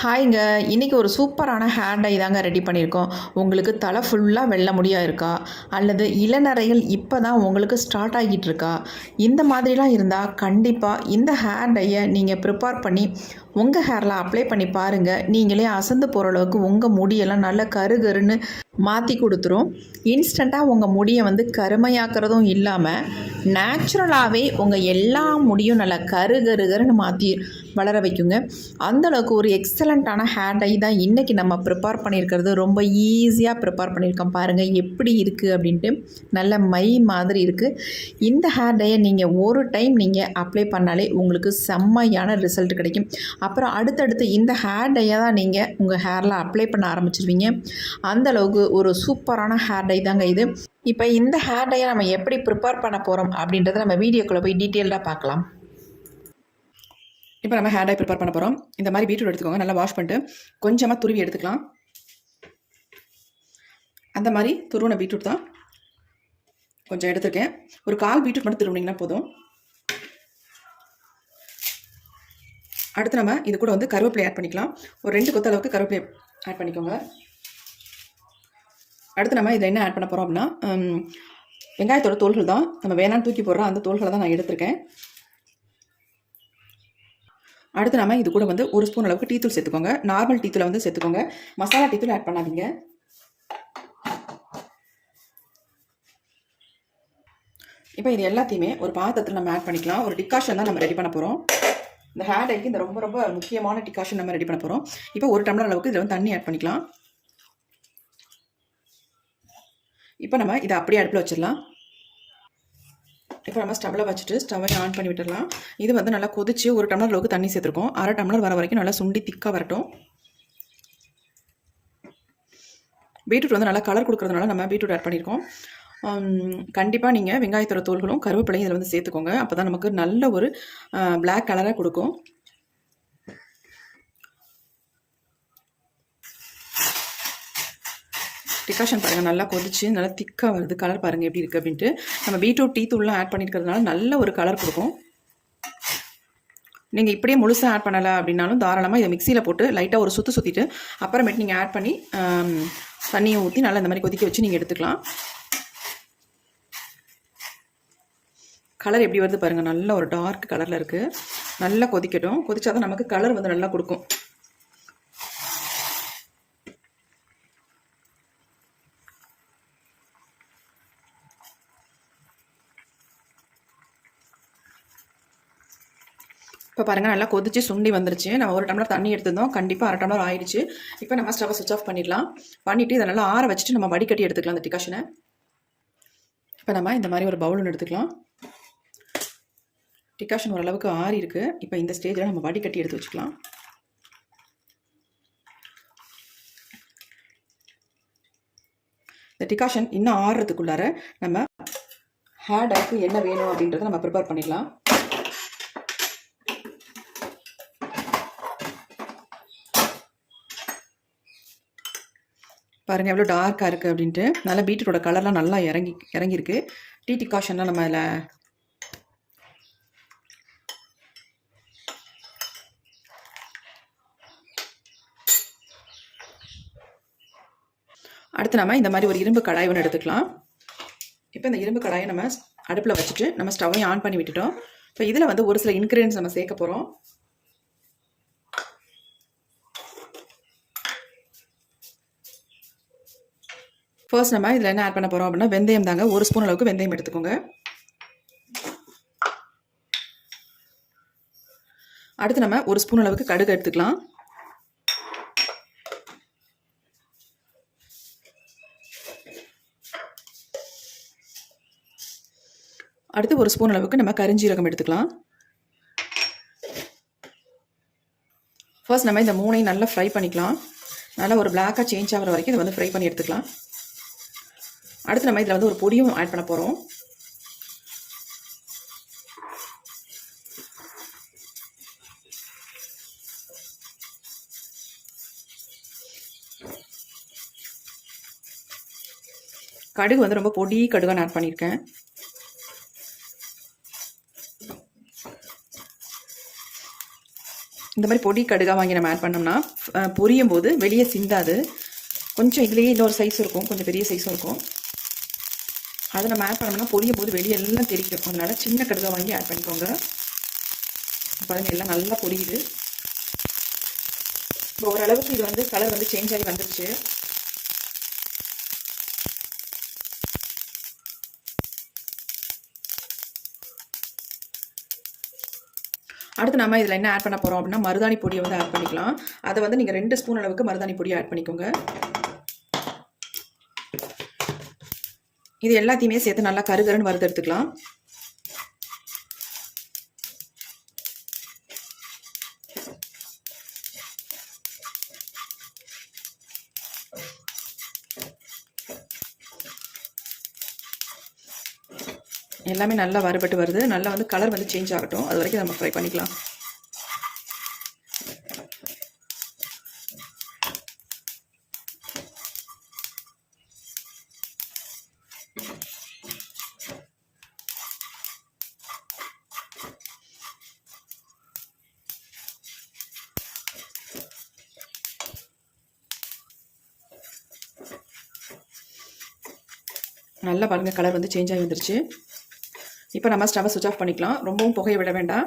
ஹாய்ங்க. இன்றைக்கி ஒரு சூப்பரான ஹேர் டை தாங்க ரெடி பண்ணியிருக்கோம். உங்களுக்கு தலை ஃபுல்லாக வெள்ளை முடியா இருக்கா? அல்லது இளநரைகள் இப்போ தான் உங்களுக்கு ஸ்டார்ட் ஆகிட்டு இருக்கா? இந்த மாதிரிலாம் இருந்தால் கண்டிப்பாக இந்த ஹேர் டையை நீங்கள் ப்ரிப்பேர் பண்ணி உங்கள் ஹேரில் அப்ளை பண்ணி பாருங்கள். நீங்களே அசந்து போகிற அளவுக்கு உங்கள் முடியெல்லாம் நல்லா கருகருன்னு மாற்றி கொடுத்துரும். இன்ஸ்டண்ட்டாக உங்கள் முடியை வந்து கருமையாக்குறதும் இல்லாமல் நேச்சுரலாகவே உங்கள் எல்லா முடியும் நல்லா கருகருன்னு மாற்றி வளர வைக்குங்க. அந்தளவுக்கு ஒரு எக்ஸலண்ட்டான ஹேர் டை தான் இன்றைக்கி நம்ம ப்ரிப்பேர் பண்ணியிருக்கிறது. ரொம்ப ஈஸியாக ப்ரிப்பேர் பண்ணியிருக்கோம். பாருங்கள் எப்படி இருக்குது அப்படின்ட்டு. நல்ல மை மாதிரி இருக்குது. இந்த ஹேர் டையை நீங்கள் ஒரு டைம் நீங்கள் அப்ளை பண்ணாலே உங்களுக்கு செம்மையான ரிசல்ட் கிடைக்கும். அப்புறம் அடுத்தடுத்து இந்த ஹேர் டையை தான் நீங்கள் உங்கள் ஹேரில் அப்ளை பண்ண ஆரம்பிச்சிருவீங்க. அந்தளவுக்கு ஒரு சூப்பரான ஹேர் டை தாங்க இது. இப்போ இந்த ஹேர் டையை நம்ம எப்படி ப்ரிப்பேர் பண்ண போகிறோம் அப்படின்றத நம்ம வீடியோக்குள்ளே போய் டீட்டெயில்டாக பார்க்கலாம். இப்போ நம்ம ஹேர் டை ப்ரிப்பேர் பண்ண போகிறோம். இந்த மாதிரி பீட்ரூட் எடுத்துக்கோங்க. நல்லா வாஷ் பண்ணிட்டு கொஞ்சமாக துருவி எடுத்துக்கலாம். அந்த மாதிரி துருவின பீட்ரூட் தான் கொஞ்சம் எடுத்துருக்கேன். ஒரு 1/4 பீட்ரூட் மட்டும் துருவினீங்கன்னா போதும். அடுத்து நம்ம இது கூட வந்து கருவேப்பிலை ஆட் பண்ணிக்கலாம். ஒரு 2 கொத்து அளவுக்கு கருவேப்பிலை ஆட் பண்ணிக்கோங்க. அடுத்து நம்ம இதில் என்ன ஆட் பண்ண போகிறோம் அப்படின்னா, வெங்காயத்தோட தோல்கள் தான் நம்ம வேணான்னு தூக்கி போடுறோம். அந்த தோல்களை தான் நான் எடுத்திருக்கேன். அடுத்து நம்ம இது கூட வந்து 1 ஸ்பூன் அளவுக்கு டீத்தூள் சேர்த்துக்கோங்க. நார்மல் டீத்தூளை வந்து சேர்த்துக்கோங்க. மசாலா டீத்தூள் ஆட் பண்ணாதீங்க. இப்போ இது எல்லாத்தையுமே ஒரு பாத்திரத்தில் நம்ம ஆட் பண்ணிக்கலாம். ஒரு டிகாஷன் தான் நம்ம ரெடி பண்ண போகிறோம். இந்த ஹேர் டைக்கு இந்த ரொம்ப ரொம்ப முக்கியமான டிகாஷன் நம்ம ரெடி பண்ண போகிறோம். இப்போ 1 டம்ளர் அளவுக்கு இதில் வந்து தண்ணி ஆட் பண்ணிக்கலாம். இப்போ நம்ம இதை அப்படியே அடுப்பில் வச்சிடலாம். இப்போ நம்ம ஸ்டவ்வில் வச்சுட்டு ஸ்டவ்வை ஆன் பண்ணி விட்டுடலாம். இது வந்து நல்லா கொதிச்சு 1 டம்ளர் அளவுக்கு தண்ணி சேர்த்துருக்கோம். 1/2 டம்ளர் வர வரைக்கும் நல்லா சுண்டி திக்காக வரட்டும். பீட்ரூட் வந்து நல்லா கலர் கொடுக்குறதுனால நம்ம பீட்ரூட் ஆட் பண்ணியிருக்கோம். கண்டிப்பாக நீங்கள் வெங்காயத்தோட தோல்களும் கருவேப்பிலையும் இதில் வந்து சேர்த்துக்கோங்க. அப்போ தான் நமக்கு நல்ல ஒரு பிளாக் கலராக கொடுக்கும். டிகாஷன் பாருங்கள் நல்லா கொதிச்சு நல்லா திக்காக வருது. கலர் பாருங்கள் எப்படி இருக்குது அப்படின்ட்டு. நம்ம பீட்ரூட் டீத்தூள்லாம் ஆட் பண்ணியிருக்கிறதுனால நல்ல ஒரு கலர் கொடுக்கும். நீங்கள் இப்படியே முழுசாக ஆட் பண்ணலை அப்படின்னாலும் தாராளமாக இதை மிக்சியில் போட்டு லைட்டாக ஒரு சுற்றிட்டு அப்புறமேட்டு நீங்கள் ஆட் பண்ணி தண்ணியை ஊற்றி நல்லா இந்த மாதிரி கொதிக்க வச்சு நீங்கள் எடுத்துக்கலாம். கலர் எப்படி வருது பாருங்கள். நல்ல ஒரு டார்க் கலரில் இருக்குது. நல்லா கொதிக்கட்டும். கொதிச்சா தான் நமக்கு கலர் வந்து நல்லா கொடுக்கும். இப்போ பாருங்கள் நல்லா கொதிச்சு சுண்டி வந்துருச்சு. நம்ம 1 டம்ளர் தண்ணி எடுத்துருந்தோம். கண்டிப்பாக 1/2 டம்ளர் ஆயிடுச்சு. இப்போ நம்ம ஸ்டவ்வை சுவிட்ச் ஆஃப் பண்ணிடலாம். பண்ணிவிட்டு இதை நல்லா ஆற வச்சுட்டு நம்ம வடிகட்டி எடுத்துக்கலாம் இந்த டிகாஷனை. இப்போ நம்ம இந்த மாதிரி ஒரு பவுல் ஒன்று எடுத்துக்கலாம். டிகாஷன் ஓரளவுக்கு ஆறி இருக்குது. இப்போ இந்த ஸ்டேஜில் நம்ம வடிகட்டி எடுத்து வச்சுக்கலாம். இந்த டிகாஷன் இன்னும் ஆறுறதுக்குள்ளார நம்ம ஹேர் டைக்கு என்ன வேணும் அப்படின்றத நம்ம ப்ரிப்பேர் பண்ணிடலாம். பாருங்கள் எவ்வளோ டார்க்காக இருக்குது அப்படின்ட்டு. நல்லா பீட்ரூட்டோட கலர்லாம் நல்லா இறங்கியிருக்கு. டீ டிகாஷன்லாம் நம்ம அதில் அடுத்து நம்ம இந்த மாதிரி ஒரு இரும்பு கடாய் ஒன்று எடுத்துக்கலாம். இப்போ இந்த இரும்பு கடாயை நம்ம அடுப்பில் வச்சுட்டு நம்ம ஸ்டவ்வையும் ஆன் பண்ணி விட்டுட்டோம். இப்போ இதில் வந்து ஒரு சில இன்க்ரீடியன்ஸ் நம்ம சேர்க்க போகிறோம். ஃபர்ஸ்ட் நம்ம இதில் என்ன ஆட் பண்ண போகிறோம் அப்படின்னா வெந்தயம் தாங்க. 1 ஸ்பூன் அளவுக்கு வெந்தயம் எடுத்துக்கோங்க. அடுத்து நம்ம 1 ஸ்பூன் அளவுக்கு கடுகு எடுத்துக்கலாம். அடுத்து 1 ஸ்பூன் அளவுக்கு நம்ம கரிஞ்சீரகம் எடுத்துக்கலாம். ஃபர்ஸ்ட் நம்ம இந்த 3ஐயும் நல்லா ஃப்ரை பண்ணிக்கலாம். நல்லா ஒரு பிளாக்காக சேஞ்ச் ஆகிற வரைக்கும் இதை வந்து ஃப்ரை பண்ணி எடுத்துக்கலாம். அடுத்து நம்ம இதில் வந்து ஒரு பொடியும் ஆட் பண்ண போகிறோம். கடுகு வந்து ரொம்ப பொடி கடுகாக நான் ஆட் பண்ணியிருக்கேன். இந்த மாதிரி பொடி கடுகாக வாங்கி நம்ம ஆட் பண்ணோம்னா பொரியும் போது வெளியே சிந்தாது. கொஞ்சம் இதுலேயே இன்னொரு சைஸ் இருக்கும், கொஞ்சம் பெரிய சைஸும் இருக்கும். அதை நம்ம ஆட் பண்ணோம்னா பொரியும் போது வெளியே எல்லாம் தெரிக்கும். அதனால் சின்ன கடுகாக வாங்கி ஆட் பண்ணிக்கோங்க. பாருங்கள் எல்லாம் நல்லா பொரியுது. இப்போ ஓரளவுக்கு இது வந்து கலர் வந்து சேஞ்ச் ஆகி வந்துருச்சு. அடுத்து நம்ம இதில் என்ன ஆட் பண்ண போகிறோம் அப்படின்னா மருதாணி பொடியை வந்து ஆட் பண்ணிக்கலாம். அதை வந்து நீங்கள் 2 ஸ்பூன் அளவுக்கு மருதாணி பொடியை ஆட் பண்ணிக்கோங்க. இது எல்லாத்தையுமே சேர்த்து நல்லா கருகருன்னு வறுத்தெடுத்துக்கலாம். எல்லாமே நல்லா வறுபட்டு வருது. நல்லா வந்து கலர் வந்து சேஞ்ச் ஆகட்டும், அது வரைக்கும் நம்ம ஃப்ரை பண்ணிக்கலாம். நல்லா பாருங்கள் கலர் வந்து சேஞ்ச் ஆகி வந்துருச்சு. இப்போ நம்ம ஸ்டவ்வை சுவிட்ச் ஆஃப் பண்ணிக்கலாம். ரொம்பவும் புகையை விட வேண்டாம்.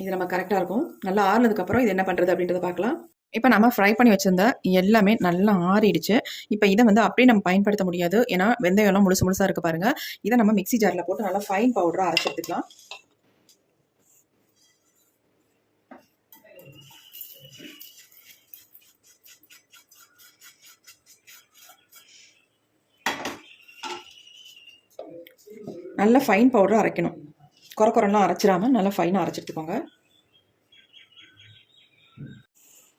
இது நம்ம கரெக்டாக இருக்கும். நல்லா ஆறுனதுக்கப்புறம் இது என்ன பண்ணுறது அப்படின்றத பார்க்கலாம். இப்போ நம்ம ஃப்ரை பண்ணி வச்சுருந்த எல்லாமே நல்லா ஆறிடுச்சு. இப்போ இதை வந்து அப்படியே நம்ம பயன்படுத்த முடியாது, ஏன்னா வெந்தயம்லாம் முழுசாக இருக்குது பாருங்கள். இதை நம்ம மிக்ஸி ஜாரில் போட்டு நல்லா ஃபைன் பவுடராக அரைச்சி எடுத்துக்கலாம். நல்லா ஃபைன் பவுடராக அரைக்கணும். குறைலாம் அரைச்சிடாமல் நல்லா ஃபைனாக அரைச்சி எடுத்துக்கோங்க.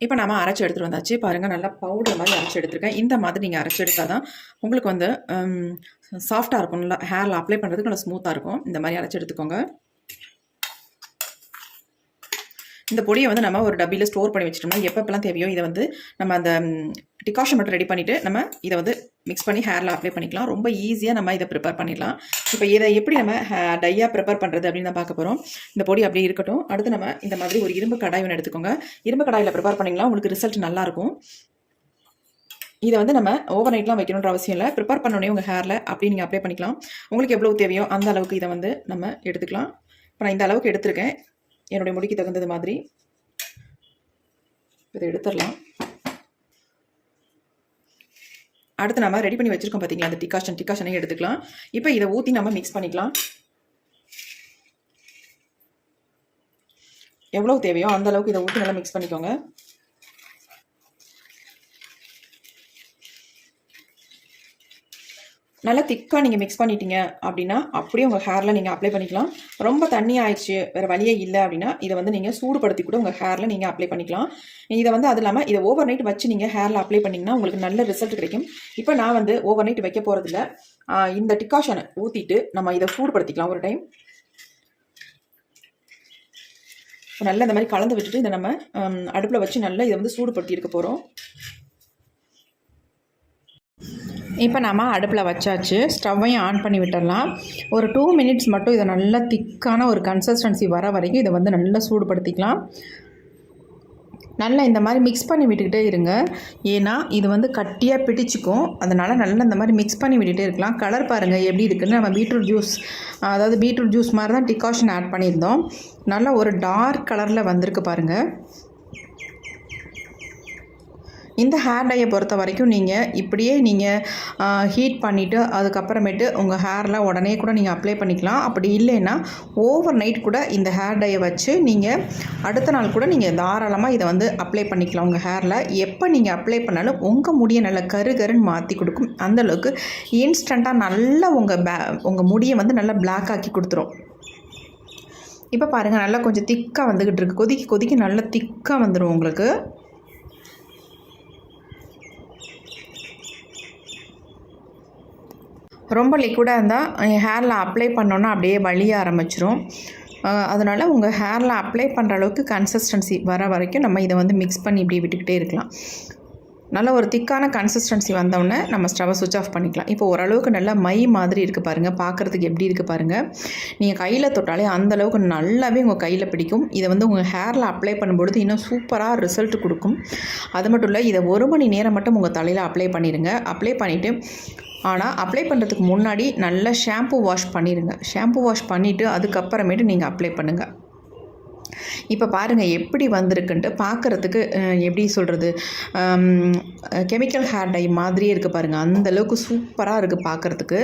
இப்போ நம்ம அரைச்சி எடுத்துகிட்டு வந்தாச்சு. பாருங்கள் நல்லா பவுடர் மாதிரி அரைச்சி எடுத்துருக்கேன். இந்த மாதிரி நீங்கள் அரைச்சி எடுத்தால் தான் உங்களுக்கு வந்து சாஃப்டாக இருக்கும். நல்லா ஹேரில் அப்ளை பண்ணுறதுக்கு நல்லா ஸ்மூத்தாக இருக்கும். இந்த மாதிரி அரைச்சி எடுத்துக்கோங்க. இந்த பொடியை வந்து நம்ம ஒரு டப்பியில் ஸ்டோர் பண்ணி வச்சிட்டோம்னா எப்பப்பெல்லாம் தேவையோ இதை வந்து நம்ம அந்த டிகாஷன் மட்டும் ரெடி பண்ணிவிட்டு நம்ம இதை வந்து மிக்ஸ் பண்ணி ஹேரில் அப்ளை பண்ணிக்கலாம். ரொம்ப ஈஸியாக நம்ம இதை ப்ரிப்பேர் பண்ணிடலாம். இப்போ இதை எப்படி நம்ம டையாக ப்ரிப்பேர் பண்ணுறது அப்படின்னு தான் பார்க்க போகிறோம். இந்த பொடி அப்படியே இருக்கட்டும். அடுத்து நம்ம இந்த மாதிரி ஒரு இரும்பு கடாய் ஒன்று எடுத்துக்கோங்க. இரும்பு கடாயில் ப்ரிப்பேர் பண்ணிங்கன்னா உங்களுக்கு ரிசல்ட் நல்லாயிருக்கும். இதை வந்து நம்ம ஓவர் நைட்லாம் வைக்கணுன்ற அவசியம் இல்லை. ப்ரிப்பேர் பண்ணோடனே உங்கள் ஹேரில் அப்படி நீங்கள் அப்ளை பண்ணிக்கலாம். உங்களுக்கு எவ்வளோ தேவையோ அந்த அளவுக்கு இதை வந்து நம்ம எடுத்துக்கலாம். இப்போ நான் இந்த அளவுக்கு எடுத்திருக்கேன், என்னுடைய முடிக்கு தகுந்தது மாதிரி. இதை எடுத்துடலாம். அடுத்து நம்ம ரெடி பண்ணி வச்சுருக்கோம் பார்த்தீங்களா, அந்த டிகாஷனையும் எடுத்துக்கலாம். இப்போ இதை ஊற்றி நம்ம மிக்ஸ் பண்ணிக்கலாம். எவ்வளோ தேவையோ அந்த அளவுக்கு இதை ஊற்றி நல்லா மிக்ஸ் பண்ணிக்கோங்க. நல்லா திக்காக நீங்கள் மிக்ஸ் பண்ணிட்டீங்க அப்படின்னா அப்படியே உங்கள் ஹேரில் நீங்கள் அப்ளை பண்ணிக்கலாம். ரொம்ப தண்ணி ஆயிடுச்சு, வேறு வழியே இல்லை அப்படின்னா இதை வந்து நீங்கள் சூடுபடுத்தி கூட உங்கள் ஹேரில் நீங்கள் அப்ளை பண்ணிக்கலாம். இதை வந்து அது இல்லாமல் இதை ஓவர் நைட் வச்சு நீங்கள் ஹேரில் அப்ளை பண்ணிங்கன்னா உங்களுக்கு நல்ல ரிசல்ட் கிடைக்கும். இப்போ நான் வந்து ஓவர் நைட் வைக்க போகிறதில்ல. இந்த டிகாஷனை ஊற்றிட்டு நம்ம இதை சூடுபடுத்திக்கலாம் ஒரு டைம். நல்லா இந்த மாதிரி கலந்து விட்டுட்டு இதை நம்ம அடுப்பில் வச்சு நல்லா இதை வந்து சூடுபடுத்தி எடுக்க போகிறோம். இப்போ நம்ம அடுப்பில் வச்சாச்சு. ஸ்டவ்வையும் ஆன் பண்ணி விட்டுடலாம். ஒரு 2 மினிட்ஸ் மட்டும் இதை நல்லா திக்கான ஒரு கன்சிஸ்டன்சி வர வரைக்கும் இதை வந்து நல்லா சூடுபடுத்திக்கலாம். நல்லா இந்த மாதிரி மிக்ஸ் பண்ணி விட்டுக்கிட்டே இருங்க, ஏன்னா இது வந்து கட்டியாக பிடிச்சிக்கும். அதனால் நல்லா இந்த மாதிரி மிக்ஸ் பண்ணி விட்டுகிட்டே இருக்கலாம். கலர் பாருங்கள் எப்படி இருக்குன்னு. நம்ம பீட்ரூட் ஜூஸ் மாதிரி தான் டிகாஷன் ஆட் பண்ணியிருந்தோம். நல்லா ஒரு டார்க் கலரில் வந்திருக்கு பாருங்கள். இந்த ஹேர் டையை பொறுத்த வரைக்கும் நீங்கள் இப்படியே நீங்கள் ஹீட் பண்ணிவிட்டு அதுக்கப்புறமேட்டு உங்கள் ஹேரில் உடனே கூட நீங்கள் அப்ளை பண்ணிக்கலாம். அப்படி இல்லைன்னா ஓவர் நைட் கூட இந்த ஹேர் டையை வச்சு நீங்கள் அடுத்த நாள் கூட நீங்கள் தாராளமாக இதை வந்து அப்ளை பண்ணிக்கலாம். உங்கள் ஹேரில் எப்போ நீங்கள் அப்ளை பண்ணாலும் உங்கள் முடியை நல்லா கருன்னு மாற்றி கொடுக்கும். அந்தளவுக்கு இன்ஸ்டண்ட்டாக நல்லா உங்கள் முடியை வந்து நல்லா பிளாக் ஆக்கி கொடுத்துரும். இப்போ பாருங்கள் நல்லா கொஞ்சம் திக்காக வந்துக்கிட்டு இருக்குது. கொதிக்க நல்லா திக்காக வந்துடும் உங்களுக்கு. ரொம்ப லிக்விடாக இருந்தால் ஹேரில் அப்ளை பண்ணோன்னா அப்படியே வலிய ஆரம்பிச்சிரும். அதனால் உங்கள் ஹேரில் அப்ளை பண்ணுற அளவுக்கு கன்சிஸ்டன்சி வர வரைக்கும் நம்ம இதை வந்து மிக்ஸ் பண்ணி இப்படி விட்டுக்கிட்டே இருக்கலாம். நல்ல ஒரு திக்கான கன்சிஸ்டன்சி வந்தோடனே நம்ம ஸ்டவ்வை சுவிட்ச் ஆஃப் பண்ணிக்கலாம். இப்போ ஓரளவுக்கு நல்லா மை மாதிரி இருக்குது பாருங்கள், பார்க்குறதுக்கு எப்படி இருக்குது பாருங்கள். நீங்கள் கையில் தொட்டாலே அந்தளவுக்கு நல்லாவே உங்கள் கையில் பிடிக்கும். இதை வந்து உங்கள் ஹேரில் அப்ளை பண்ணும்பொழுது இன்னும் சூப்பராக ரிசல்ட் கொடுக்கும். அது மட்டும் இல்லை, இதை 1 மணி நேரம் மட்டும் உங்கள் தலையில் அப்ளை பண்ணிடுங்க. அப்ளை பண்ணிவிட்டு ஆனால் அப்ளை பண்ணுறதுக்கு முன்னாடி நல்லா ஷாம்பு வாஷ் பண்ணிடுங்க. ஷாம்பு வாஷ் பண்ணிவிட்டு அதுக்கப்புறமேட்டு நீங்கள் அப்ளை பண்ணுங்கள். இப்போ பாருங்கள் எப்படி வந்திருக்குன்ட்டு. பார்க்குறதுக்கு எப்படி சொல்கிறது, கெமிக்கல் ஹேர் டை மாதிரியே இருக்குது பாருங்கள். அந்தளவுக்கு சூப்பராக இருக்குது பார்க்குறதுக்கு.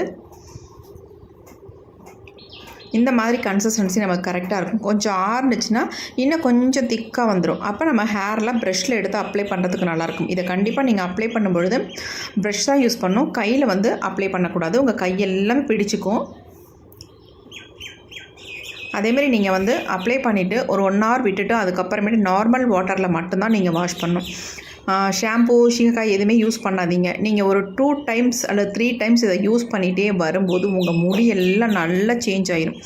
இந்த மாதிரி கன்சிஸ்டன்சி நமக்கு கரெக்டாக இருக்கும். கொஞ்சம் ஆறுனுச்சுன்னா இன்னும் கொஞ்சம் திக்காக வந்துடும். அப்போ நம்ம ஹேரில் ப்ரஷ்ஷில் எடுத்து அப்ளை பண்ணுறதுக்கு நல்லாயிருக்கும். இதை கண்டிப்பாக நீங்கள் அப்ளை பண்ணும்பொழுது ப்ரஷ் தான் யூஸ் பண்ணணும். கையில் வந்து அப்ளை பண்ணக்கூடாது, உங்கள் கையெல்லாம் பிடிச்சிக்கும். அதேமாரி நீங்கள் வந்து அப்ளை பண்ணிவிட்டு ஒரு 1 hour விட்டுட்டு அதுக்கப்புறமேட்டு நார்மல் வாட்டரில் மட்டும்தான் நீங்கள் வாஷ் பண்ணணும். ஷாம்பு, சீக்காய் எதுவுமே யூஸ் பண்ணாதீங்க. நீங்கள் ஒரு 2 times அல்லது 3 times இதை யூஸ் பண்ணிகிட்டே வரும்போது உங்கள் முடி எல்லாம் நல்லா சேஞ்ச் ஆகிடும்.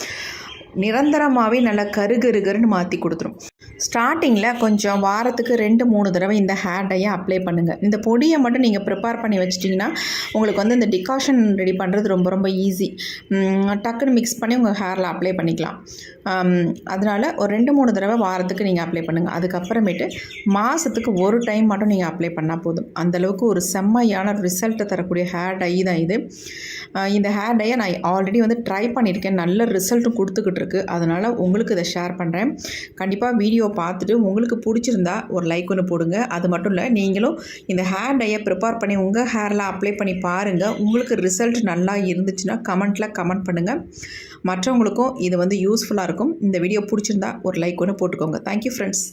நிரந்தரமாகவே நல்லா கருகருன்னு மாற்றி கொடுத்துரும். ஸ்டார்டிங்கில் கொஞ்சம் வாரத்துக்கு 2-3 தடவை இந்த ஹேர் டையை அப்ளை பண்ணுங்கள். இந்த பொடியை மட்டும் நீங்கள் ப்ரிப்பேர் பண்ணி வச்சிட்டிங்கன்னா உங்களுக்கு வந்து இந்த டிகாஷன் ரெடி பண்ணுறது ரொம்ப ரொம்ப ஈஸி. டக்குன்னு மிக்ஸ் பண்ணி உங்கள் ஹேரில் அப்ளை பண்ணிக்கலாம். அதனால் ஒரு 2-3 தடவை வாரத்துக்கு நீங்கள் அப்ளை பண்ணுங்கள். அதுக்கப்புறமேட்டு மாதத்துக்கு 1 time மட்டும் நீங்கள் அப்ளை பண்ணால் போதும். அந்தளவுக்கு ஒரு செம்மையான ரிசல்ட்டை தரக்கூடிய ஹேர் டை தான் இது. இந்த ஹேர் டையை நான் ஆல்ரெடி வந்து ட்ரை பண்ணியிருக்கேன், நல்ல ரிசல்ட்டும் கொடுத்துக்கிட்டு இருக்கு. அதனால் உங்களுக்கு இதை ஷேர் பண்ணுறேன். கண்டிப்பாக வீடியோ பார்த்துட்டு உங்களுக்கு பிடிச்சிருந்தா ஒரு லைக் ஒன்று போடுங்க. அது மட்டும் இல்லை, நீங்களும் இந்த ஹேர் டையை ப்ரிப்பேர் பண்ணி உங்கள் ஹேரில் அப்ளை பண்ணி பாருங்கள். உங்களுக்கு ரிசல்ட் நல்லா இருந்துச்சுன்னா கமெண்ட் பண்ணுங்கள். மற்றவங்களுக்கும் இது வந்து யூஸ்ஃபுல்லாக இருக்கும். இந்த வீடியோ பிடிச்சிருந்தா ஒரு லைக் ஒன்று போட்டுக்கோங்க. Thank you friends.